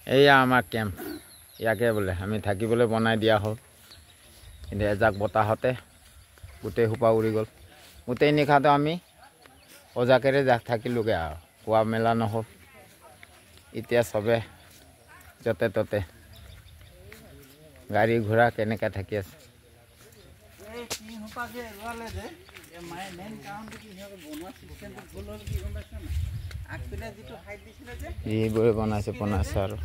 এয়া আমাৰ কেম্প ইয়াকে বোলে আমি থাকিবলৈ বনাই দিয়া হ'ল কিন্তু এজাক বতাহতে গোটেই সোপা উৰি গ'ল গোটেই নিশাটো আমি অজাকেৰে থাকিলোগৈ আৰু খোৱা মেলা নহ'ল এতিয়া চবে য'তে ত'তে গাড়ী ঘোঁৰা কেনেকৈ থাকি আছে এইবোৰে বনাইছে আৰু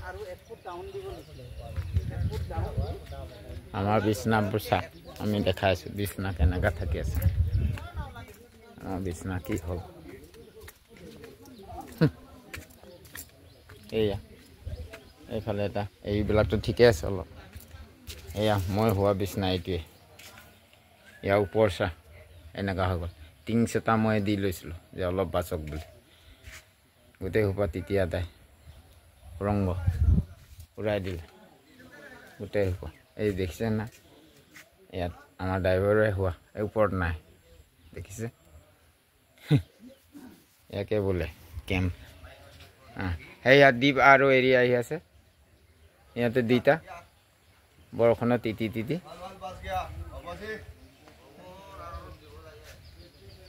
আমাৰ বিছনাবোৰ চা আমি দেখাইছোঁ বিছনা কেনেকৈ থাকি আছে আমাৰ বিছনা কি হ'ল এয়া এইফালে এটা এইবিলাকতো ঠিকে আছে অলপ এয়া মই হোৱা বিছনা এইটোৱে ইয়াৰ ওপৰ চা এনেকুৱা হৈ গ'ল টিংছ এটা মই দি লৈছিলোঁ যে অলপ বাচক বুলি গোটেই সোপা তেতিয়া তাই ৰংগ উৰাই দিলে গোটেই সোপা এই দেখিছে না ইয়াত আমাৰ ড্ৰাইভাৰে হোৱা এই ওপৰত নাই দেখিছে ইয়াকে বোলে কেম্প সেয়া দ্বীপ আৰু এৰি আহি আছে ইয়াতে দুইটা বৰষুণত তিতি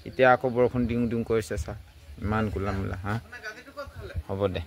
এতিয়া আকৌ বৰষুণ দিং কৰিছে চা ইমান গোলা মোলা হ'ব দে